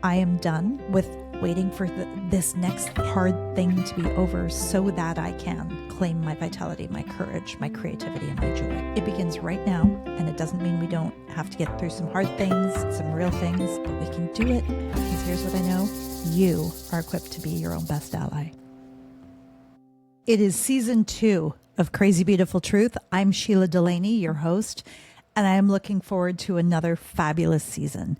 I am done with waiting for this next hard thing to be over so that I can claim my vitality, my courage, my creativity, and my joy. It begins right now, and it doesn't mean we don't have to get through some hard things, some real things, but we can do it because here's what I know. You are equipped to be your own best ally. It is season 2 of Crazy Beautiful Truth. I'm Sheila Delaney, your host, and I am looking forward to another fabulous season.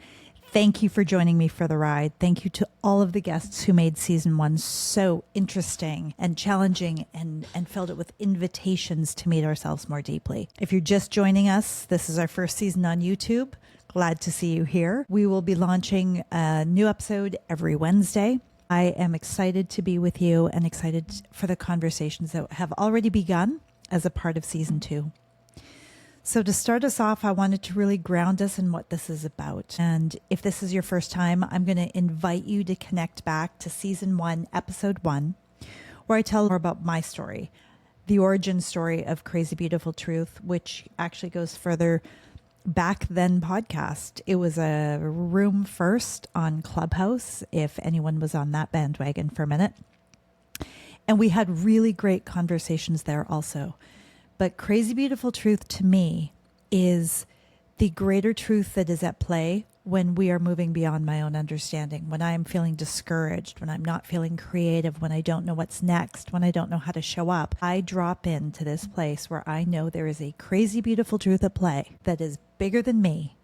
Thank you for joining me for the ride. Thank you to all of the guests who made season 1 so interesting and challenging and filled it with invitations to meet ourselves more deeply. If you're just joining us, this is our first season on YouTube. Glad to see you here. We will be launching a new episode every Wednesday. I am excited to be with you and excited for the conversations that have already begun as a part of season 2. So to start us off, I wanted to really ground us in what this is about. And if this is your first time, I'm going to invite you to connect back to season 1, episode 1, where I tell more about my story, the origin story of Crazy Beautiful Truth, which actually goes further back than podcast. It was a room first on Clubhouse, if anyone was on that bandwagon for a minute. And we had really great conversations there also. But Crazy Beautiful Truth to me is the greater truth that is at play when we are moving beyond my own understanding, when I am feeling discouraged, when I'm not feeling creative, when I don't know what's next, when I don't know how to show up. I drop into this place where I know there is a crazy beautiful truth at play that is bigger than me.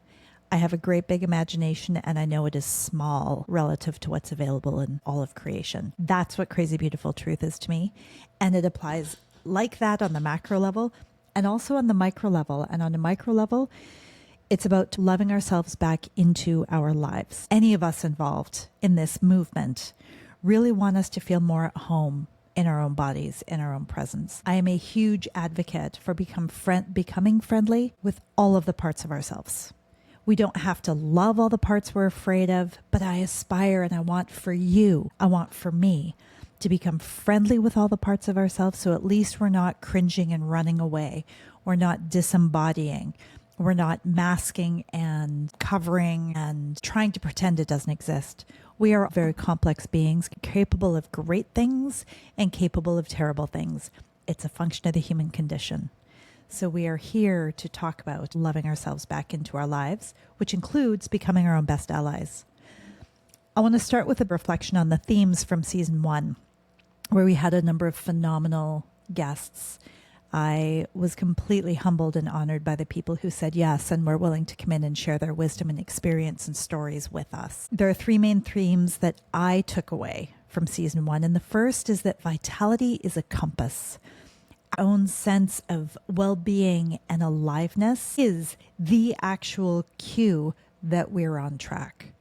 I have a great big imagination and I know it is small relative to what's available in all of creation. That's what Crazy Beautiful Truth is to me. And it applies like that on the macro level and also on the micro level. And on a micro level, it's about loving ourselves back into our lives. Any of us involved in this movement really want us to feel more at home in our own bodies, in our own presence. I am a huge advocate for becoming friendly with all of the parts of ourselves. We don't have to love all the parts we're afraid of, but I aspire and I want for you, I want for me, to become friendly with all the parts of ourselves, so at least we're not cringing and running away. We're not disembodying. We're not masking and covering and trying to pretend it doesn't exist. We are very complex beings, capable of great things and capable of terrible things. It's a function of the human condition. So we are here to talk about loving ourselves back into our lives, which includes becoming our own best allies. I want to start with a reflection on the themes from season 1. Where we had a number of phenomenal guests. I was completely humbled and honored by the people who said yes and were willing to come in and share their wisdom and experience and stories with us. There are 3 main themes that I took away from season 1. And the first is that vitality is a compass. Our own sense of well-being and aliveness is the actual cue that we're on track.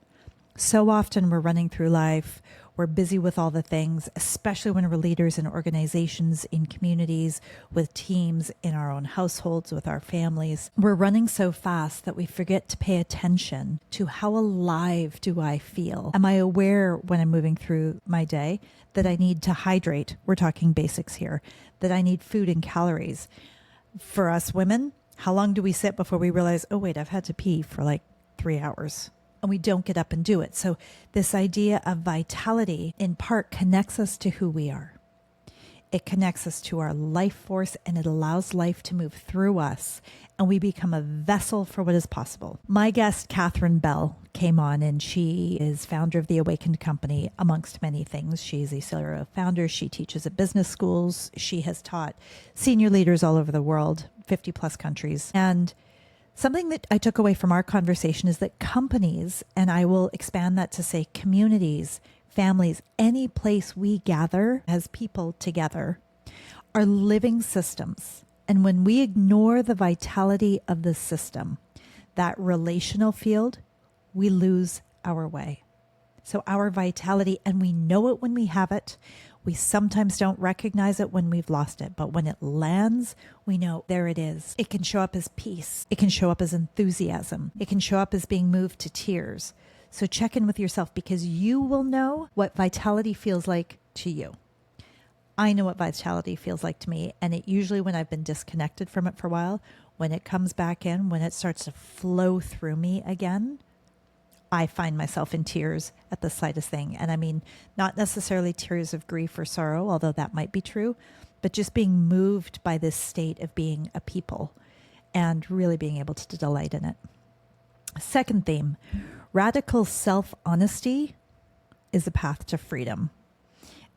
So often we're running through life. We're busy with all the things, especially when we're leaders in organizations, in communities, with teams, in our own households, with our families. We're running so fast that we forget to pay attention to how alive do I feel? Am I aware when I'm moving through my day that I need to hydrate? We're talking basics here. That I need food and calories. For us women, how long do we sit before we realize, oh wait, I've had to pee for like 3 hours? And we don't get up and do it. So this idea of vitality in part connects us to who we are. It connects us to our life force and it allows life to move through us and we become a vessel for what is possible. My guest, Catherine Bell, came on and she is founder of the Awakened Company, amongst many things. She's a serial founder. She teaches at business schools. She has taught senior leaders all over the world, 50 plus countries. And something that I took away from our conversation is that companies, and I will expand that to say communities, families, any place we gather as people together, are living systems. And when we ignore the vitality of the system, that relational field, we lose our way. So our vitality, and we know it when we have it. We sometimes don't recognize it when we've lost it, but when it lands, we know there it is. It can show up as peace. It can show up as enthusiasm. It can show up as being moved to tears. So check in with yourself because you will know what vitality feels like to you. I know what vitality feels like to me, and it usually, when I've been disconnected from it for a while, when it comes back in, when it starts to flow through me again, I find myself in tears at the slightest thing. And I mean, not necessarily tears of grief or sorrow, although that might be true, but just being moved by this state of being a people and really being able to delight in it. Second theme, radical self-honesty is a path to freedom.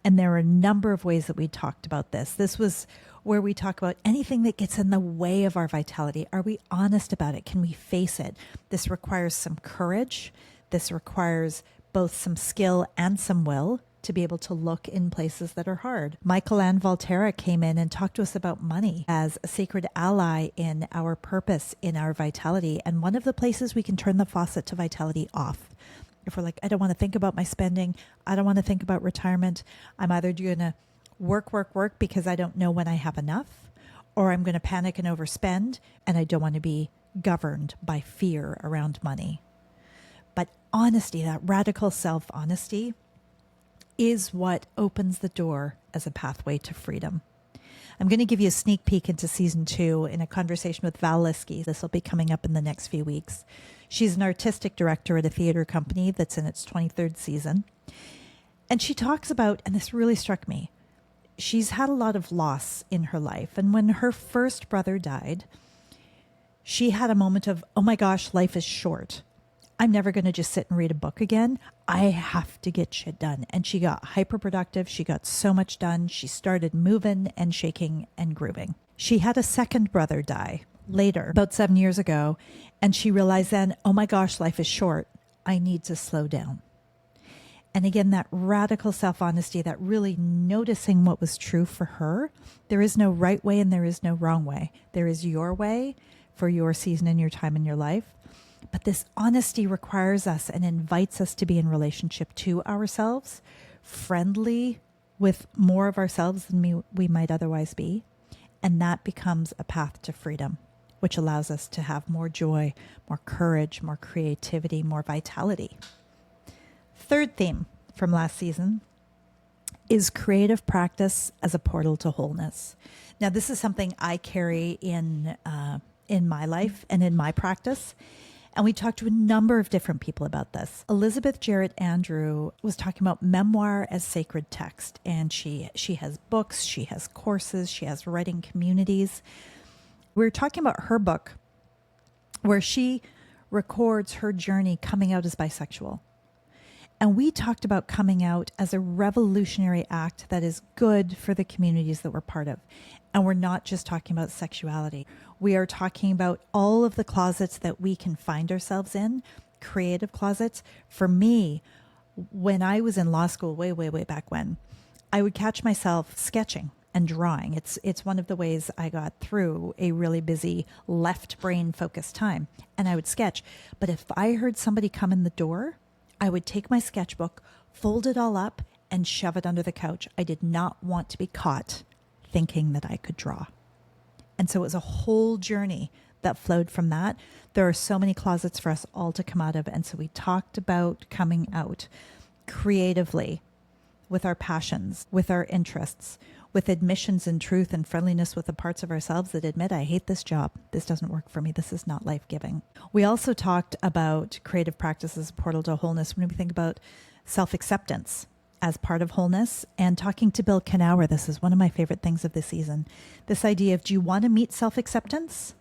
And there are a number of ways that we talked about this. This was where we talk about anything that gets in the way of our vitality. Are we honest about it? Can we face it? This requires some courage. This requires both some skill and some will to be able to look in places that are hard. Michael-Ann Volterra came in and talked to us about money as a sacred ally in our purpose, in our vitality. And one of the places we can turn the faucet to vitality off. If we're like, I don't want to think about my spending, I don't want to think about retirement, I'm either going to work because I don't know when I have enough, or I'm going to panic and overspend, and I don't want to be governed by fear around money. But honesty, that radical self-honesty, is what opens the door as a pathway to freedom. I'm going to give you a sneak peek into season 2 in a conversation with Val Liskey. This will be coming up in the next few weeks. She's an artistic director at a theater company that's in its 23rd season. And she talks about, and this really struck me, she's had a lot of loss in her life. And when her first brother died, she had a moment of, oh my gosh, life is short. I'm never going to just sit and read a book again. I have to get shit done. And she got hyperproductive. She got so much done. She started moving and shaking and grooving. She had a second brother die later, about 7 years ago. And she realized then, oh my gosh, life is short. I need to slow down. And again, that radical self-honesty, that really noticing what was true for her. There is no right way and there is no wrong way. There is your way for your season and your time in your life. But this honesty requires us and invites us to be in relationship to ourselves, friendly with more of ourselves than we might otherwise be. And that becomes a path to freedom, which allows us to have more joy, more courage, more creativity, more vitality. Third theme from last season is creative practice as a portal to wholeness. Now, this is something I carry in my life and in my practice. And we talked to a number of different people about this. Elizabeth Jarrett Andrew was talking about memoir as sacred text. And she has books, she has courses, she has writing communities. We were talking about her book where she records her journey coming out as bisexual. And we talked about coming out as a revolutionary act that is good for the communities that we're part of. And we're not just talking about sexuality. We are talking about all of the closets that we can find ourselves in, creative closets. For me, when I was in law school, way back when, I would catch myself sketching and drawing. It's one of the ways I got through a really busy left brain focused time. And I would sketch. But if I heard somebody come in the door, I would take my sketchbook, fold it all up, and shove it under the couch. I did not want to be caught thinking that I could draw. And so it was a whole journey that flowed from that. There are so many closets for us all to come out of. And so we talked about coming out creatively with our passions, with our interests, with admissions and truth and friendliness with the parts of ourselves that admit, I hate this job. This doesn't work for me. This is not life-giving. We also talked about creative practices, portal to wholeness, when we think about self-acceptance as part of wholeness. And talking to Bill Knauer, this is one of my favorite things of this season. This idea of, do you want to meet self-acceptance?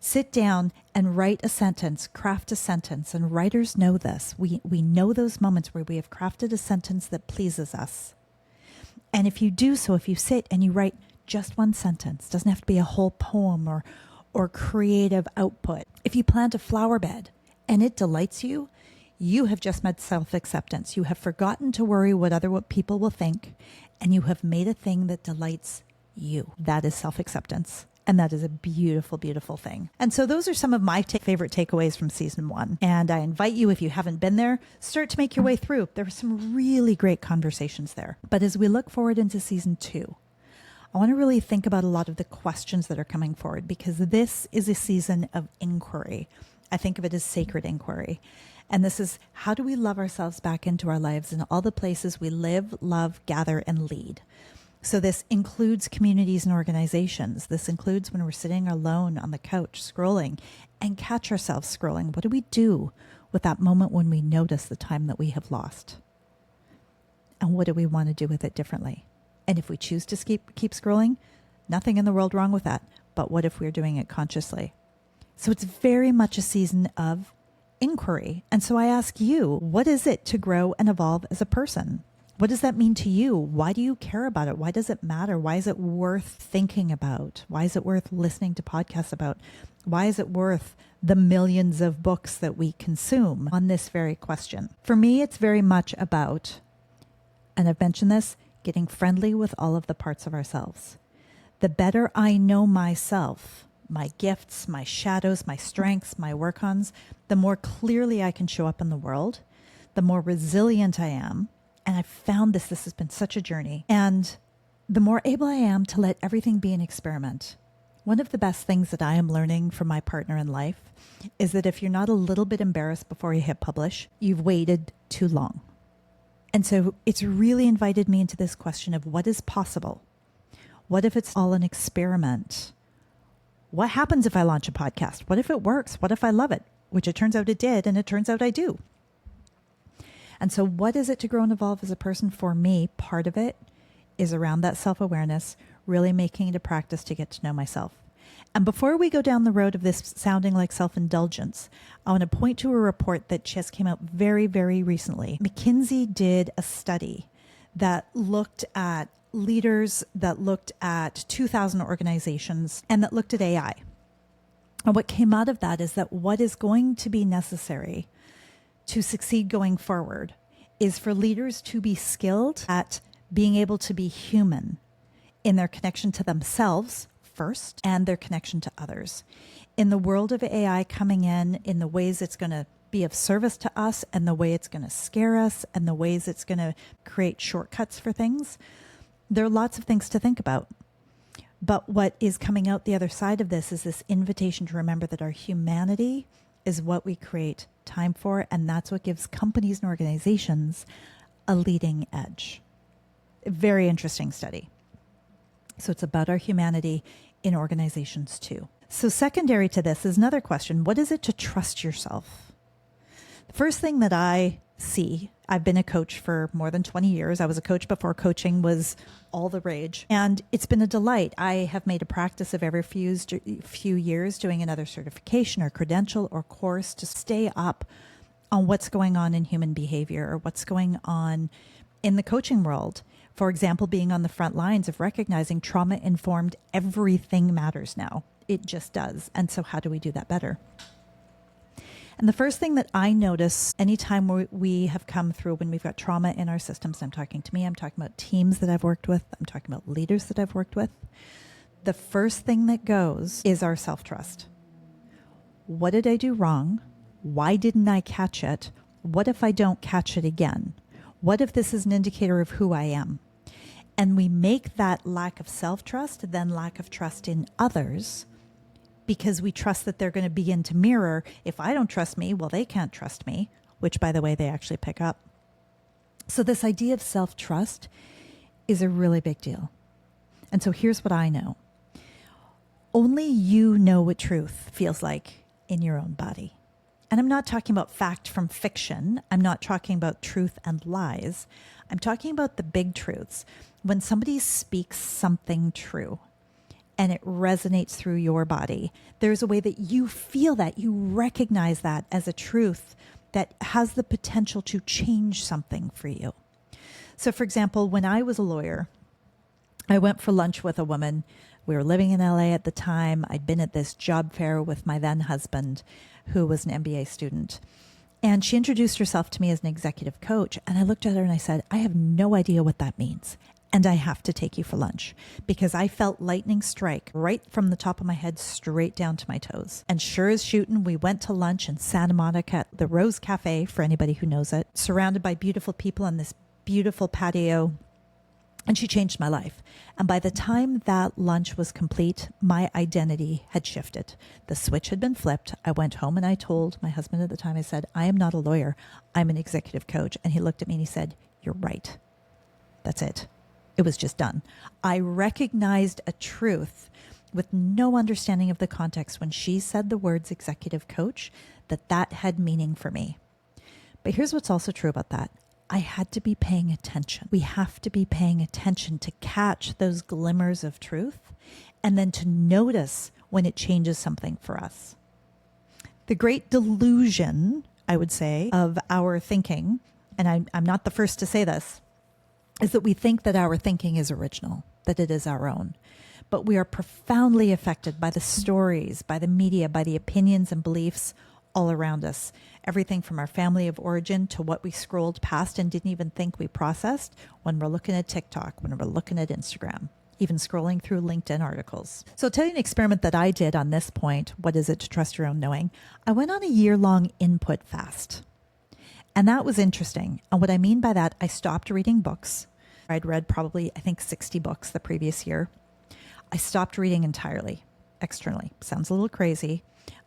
Sit down and write a sentence, craft a sentence. And writers know this. We know those moments where we have crafted a sentence that pleases us. And if you do so, if you sit and you write just one sentence, doesn't have to be a whole poem or creative output. If you plant a flower bed and it delights you, you have just met self-acceptance. You have forgotten to worry what people will think, and you have made a thing that delights you. That is self-acceptance. And that is a beautiful, beautiful thing. And so those are some of my favorite takeaways from season 1. And I invite you, if you haven't been there, start to make your way through. There were some really great conversations there. But as we look forward into season 2, I want to really think about a lot of the questions that are coming forward, because this is a season of inquiry. I think of it as sacred inquiry. And this is, how do we love ourselves back into our lives in all the places we live, love, gather, and lead? So this includes communities and organizations. This includes when we're sitting alone on the couch scrolling and catch ourselves scrolling. What do we do with that moment when we notice the time that we have lost. And what do we want to do with it differently? And if we choose to keep scrolling, nothing in the world wrong with that. But what if we're doing it consciously? So it's very much a season of inquiry. And so I ask you, what is it to grow and evolve as a person? What does that mean to you? Why do you care about it? Why does it matter? Why is it worth thinking about? Why is it worth listening to podcasts about? Why is it worth the millions of books that we consume on this very question? For me, it's very much about, and I've mentioned this, getting friendly with all of the parts of ourselves. The better I know myself, my gifts, my shadows, my strengths, my work-ons, the more clearly I can show up in the world, the more resilient I am. And I've found this has been such a journey. And the more able I am to let everything be an experiment. One of the best things that I am learning from my partner in life is that if you're not a little bit embarrassed before you hit publish, you've waited too long. And so it's really invited me into this question of what is possible? What if it's all an experiment? What happens if I launch a podcast? What if it works? What if I love it? Which it turns out it did, and it turns out I do. And so what is it to grow and evolve as a person? For me, part of it is around that self-awareness, really making it a practice to get to know myself. And before we go down the road of this sounding like self-indulgence, I want to point to a report that just came out very, very recently. McKinsey did a study that looked at leaders, that looked at 2,000 organizations, and that looked at AI. And what came out of that is that what is going to be necessary to succeed going forward is for leaders to be skilled at being able to be human in their connection to themselves first and their connection to others. In the world of AI coming in the ways it's going to be of service to us and the way it's going to scare us and the ways it's going to create shortcuts for things, there are lots of things to think about. But what is coming out the other side of this is this invitation to remember that our humanity is what we create time for, and that's what gives companies and organizations a leading edge. A very interesting study. So it's about our humanity in organizations too. So secondary to this is another question. What is it to trust yourself? The first thing that I see, I've been a coach for more than 20 years. I was a coach before coaching was all the rage. And it's been a delight. I have made a practice of every few years doing another certification or credential or course to stay up on what's going on in human behavior or what's going on in the coaching world. For example, being on the front lines of recognizing trauma-informed everything matters now. It just does. And so how do we do that better? And the first thing that I notice anytime we have come through when we've got trauma in our systems, I'm talking to me, I'm talking about teams that I've worked with, I'm talking about leaders that I've worked with. The first thing that goes is our self-trust. What did I do wrong? Why didn't I catch it? What if I don't catch it again? What if this is an indicator of who I am? And we make that lack of self-trust, then lack of trust in others, because we trust that they're going to begin to mirror. If I don't trust me, well, they can't trust me, which, by the way, they actually pick up. So this idea of self-trust is a really big deal. And so here's what I know. Only you know what truth feels like in your own body. And I'm not talking about fact from fiction. I'm not talking about truth and lies. I'm talking about the big truths. When somebody speaks something true, and it resonates through your body, there's a way that you feel that, you recognize that as a truth that has the potential to change something for you. So for example, when I was a lawyer, I went for lunch with a woman. We were living in LA at the time. I'd been at this job fair with my then husband, who was an MBA student. And she introduced herself to me as an executive coach. And I looked at her and I said, I have no idea what that means. And I have to take you for lunch, because I felt lightning strike right from the top of my head straight down to my toes. And sure as shooting, we went to lunch in Santa Monica at the Rose Cafe, for anybody who knows it, surrounded by beautiful people on this beautiful patio. And she changed my life. And by the time that lunch was complete, my identity had shifted. The switch had been flipped. I went home and I told my husband at the time, I said, I am not a lawyer. I'm an executive coach. And he looked at me and he said, you're right. That's it. It was just done. I recognized a truth with no understanding of the context when she said the words executive coach, that had meaning for me. But here's what's also true about that. I had to be paying attention. We have to be paying attention to catch those glimmers of truth and then to notice when it changes something for us. The great delusion, I would say, of our thinking, and I'm not the first to say this, is that we think that our thinking is original, that it is our own. But we are profoundly affected by the stories, by the media, by the opinions and beliefs all around us. Everything from our family of origin to what we scrolled past and didn't even think we processed when we're looking at TikTok, when we're looking at Instagram, even scrolling through LinkedIn articles. So I'll tell you an experiment that I did on this point. What is it to trust your own knowing? I went on a year-long input fast. And that was interesting. And what I mean by that, I stopped reading books. I'd read probably, I think, 60 books the previous year. I stopped reading entirely, externally. Sounds a little crazy.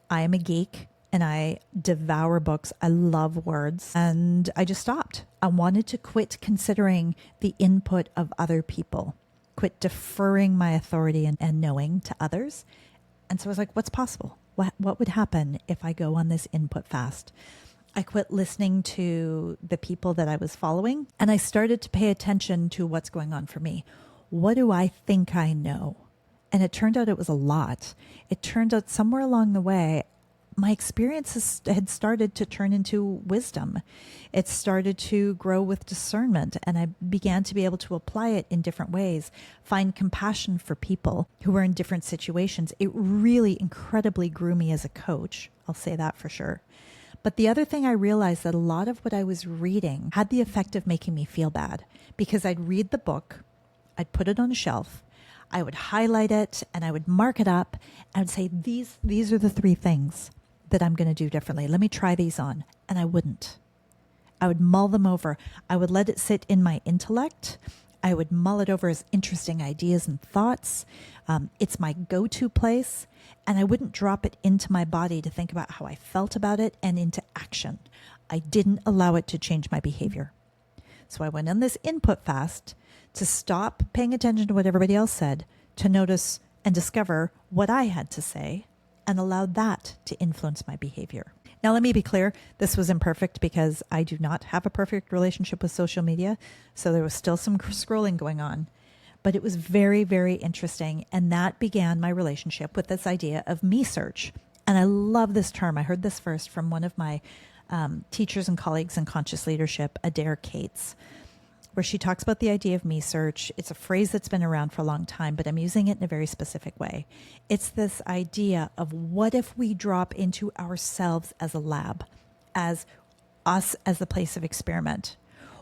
I am a geek and I devour books. I love words. And I just stopped. I wanted to quit considering the input of other people, quit deferring my authority and knowing to others. And so I was like, what's possible? What would happen if I go on this input fast? I quit listening to the people that I was following, and I started to pay attention to what's going on for me. What do I think I know? And it turned out it was a lot. It turned out somewhere along the way, my experiences had started to turn into wisdom. It started to grow with discernment, and I began to be able to apply it in different ways, find compassion for people who were in different situations. It really incredibly grew me as a coach. I'll say that for sure. But the other thing I realized that a lot of what I was reading had the effect of making me feel bad, because I'd read the book, I'd put it on a shelf, I would highlight it and I would mark it up. I would say, these are the 3 things that I'm going to do differently. Let me try these on. And I wouldn't. I would mull them over. I would let it sit in my intellect. I would mull it over as interesting ideas and thoughts. It's my go-to place. And I wouldn't drop it into my body to think about how I felt about it and into action. I didn't allow it to change my behavior. So I went on this input fast to stop paying attention to what everybody else said, to notice and discover what I had to say, and allowed that to influence my behavior. Now, let me be clear. This was imperfect because I do not have a perfect relationship with social media. So there was still some scrolling going on. But it was very, very interesting. And that began my relationship with this idea of me search. And I love this term. I heard this first from one of my teachers and colleagues in conscious leadership, Adair Cates, where she talks about the idea of me search. It's a phrase that's been around for a long time, but I'm using it in a very specific way. It's this idea of what if we drop into ourselves as a lab, as us as the place of experiment.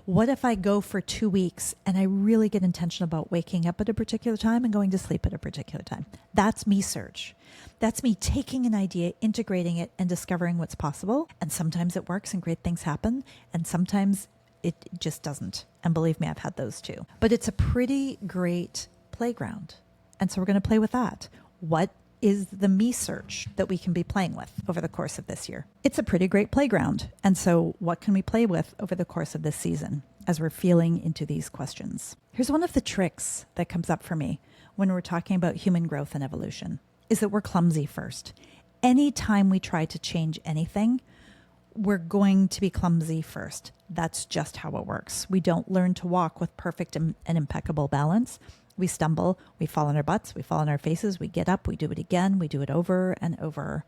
What if I go for 2 weeks and I really get intentional about waking up at a particular time and going to sleep at a particular time? That's me search. That's me taking an idea, integrating it, and discovering what's possible. And sometimes it works and great things happen. And sometimes it just doesn't. And believe me, I've had those too. But it's a pretty great playground. And so we're going to play with that. What is the me search that we can be playing with over the course of this year? It's a pretty great playground. And so what can we play with over the course of this season as we're feeling into these questions? Here's one of the tricks that comes up for me when we're talking about human growth and evolution, is that we're clumsy first. Anytime we try to change anything, we're going to be clumsy first. That's just how it works. We don't learn to walk with perfect and impeccable balance. We stumble, we fall on our butts, we fall on our faces, we get up, we do it again, we do it over and over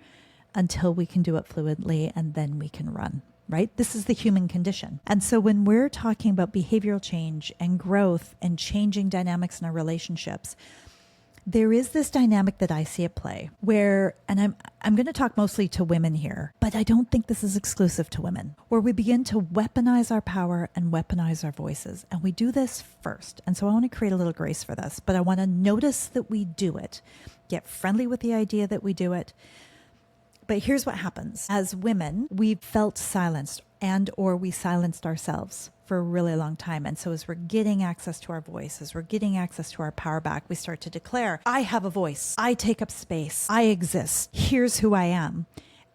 until we can do it fluidly, and then we can run, right? This is the human condition. And so when we're talking about behavioral change and growth and changing dynamics in our relationships, there is this dynamic that I see at play where, and I'm going to talk mostly to women here, but I don't think this is exclusive to women, where we begin to weaponize our power and weaponize our voices. And we do this first. And so I want to create a little grace for this, but I want to notice that we do it, get friendly with the idea that we do it. But here's what happens. As women, we've felt silenced and or we silenced ourselves for a really long time. And so as we're getting access to our voice, as we're getting access to our power back, we start to declare, I have a voice. I take up space. I exist. Here's who I am.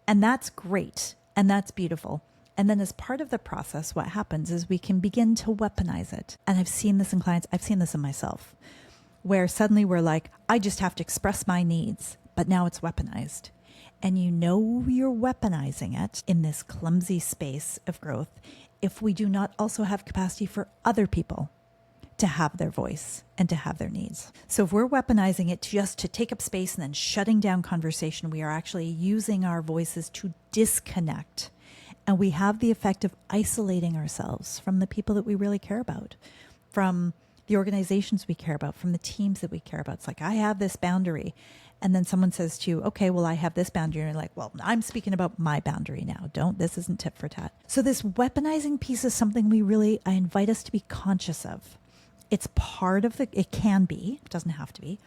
And that's great. And that's beautiful. And then as part of the process, what happens is we can begin to weaponize it. And I've seen this in clients. I've seen this in myself, where suddenly we're like, I just have to express my needs, but now it's weaponized. And you know you're weaponizing it in this clumsy space of growth if we do not also have capacity for other people to have their voice and to have their needs. So if we're weaponizing it just to take up space and then shutting down conversation, we are actually using our voices to disconnect. And we have the effect of isolating ourselves from the people that we really care about, from the organizations we care about, from the teams that we care about. It's like, I have this boundary. And then someone says to you, okay, well, I have this boundary. And you're like, well, I'm speaking about my boundary now. This isn't tit for tat. So this weaponizing piece is something I invite us to be conscious of. It's part of it can be, it doesn't have to be,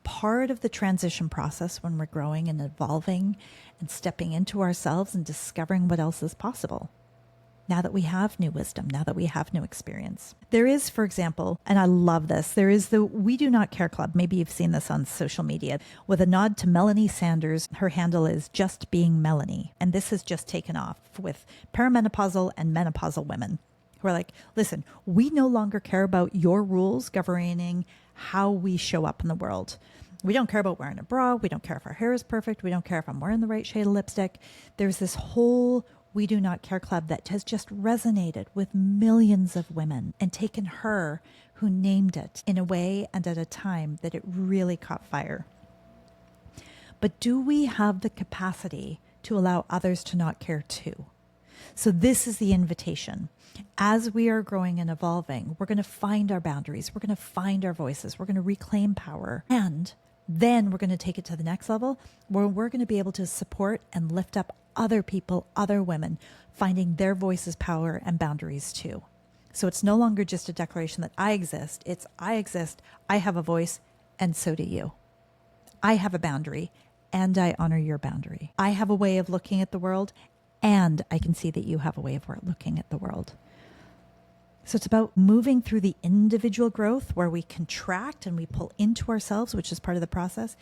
part of the transition process when we're growing and evolving and stepping into ourselves and discovering what else is possible. Now that we have new wisdom, now that we have new experience. There is, for example, and I love this, there is the We Do Not Care Club. Maybe you've seen this on social media with a nod to Melanie Sanders. Her handle is Just Being Melanie. And this has just taken off with perimenopausal and menopausal women who are like, listen, we no longer care about your rules governing how we show up in the world. We don't care about wearing a bra. We don't care if our hair is perfect. We don't care if I'm wearing the right shade of lipstick. There's this whole We Do Not Care Club that has just resonated with millions of women and taken her who named it in a way and at a time that it really caught fire. But do we have the capacity to allow others to not care too? So this is the invitation. As we are growing and evolving, we're going to find our boundaries. We're going to find our voices. We're going to reclaim power. And then we're going to take it to the next level where we're going to be able to support and lift up other people, other women, finding their voices, power, and boundaries too. So it's no longer just a declaration that I exist. It's I exist, I have a voice, and so do you. I have a boundary, and I honor your boundary. I have a way of looking at the world, and I can see that you have a way of looking at the world. So it's about moving through the individual growth where we contract and we pull into ourselves, which is part of the process,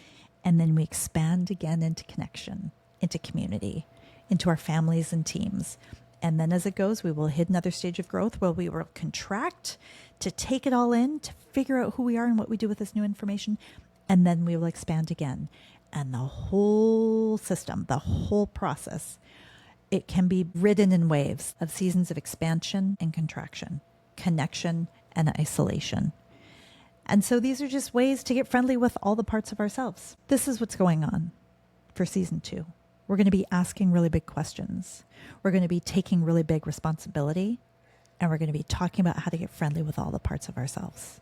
and then we expand again into connection, into community, into our families and teams. And then as it goes, we will hit another stage of growth where we will contract to take it all in, to figure out who we are and what we do with this new information. And then we will expand again. And the whole system, the whole process, it can be ridden in waves of seasons of expansion and contraction, connection and isolation. And so these are just ways to get friendly with all the parts of ourselves. This is what's going on for season 2. We're going to be asking really big questions. We're going to be taking really big responsibility. And we're going to be talking about how to get friendly with all the parts of ourselves.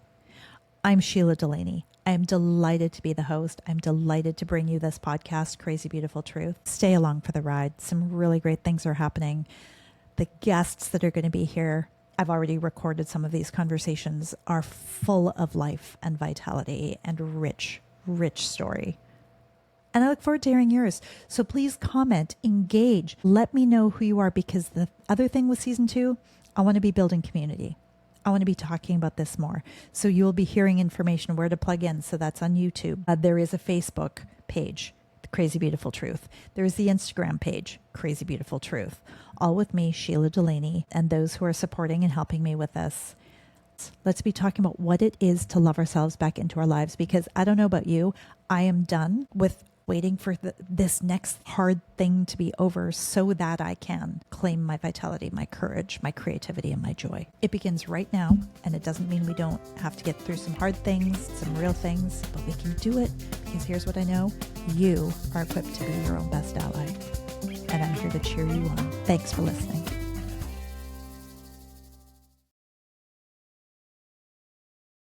I'm Sheila Delaney. I am delighted to be the host. I'm delighted to bring you this podcast, Crazy Beautiful Truth. Stay along for the ride. Some really great things are happening. The guests that are going to be here, I've already recorded some of these conversations, are full of life and vitality and rich, rich story. And I look forward to hearing yours. So please comment, engage, let me know who you are, because the other thing with season 2, I want to be building community. I want to be talking about this more. So you'll be hearing information where to plug in. So that's on YouTube. There is a Facebook page, Crazy Beautiful Truth. There is the Instagram page, Crazy Beautiful Truth. All with me, Sheila Delaney, and those who are supporting and helping me with this. Let's be talking about what it is to love ourselves back into our lives, because I don't know about you, I am done with waiting for this next hard thing to be over so that I can claim my vitality, my courage, my creativity, and my joy. It begins right now, and it doesn't mean we don't have to get through some hard things, some real things, but we can do it, because here's what I know. You are equipped to be your own best ally, and I'm here to cheer you on. Thanks for listening.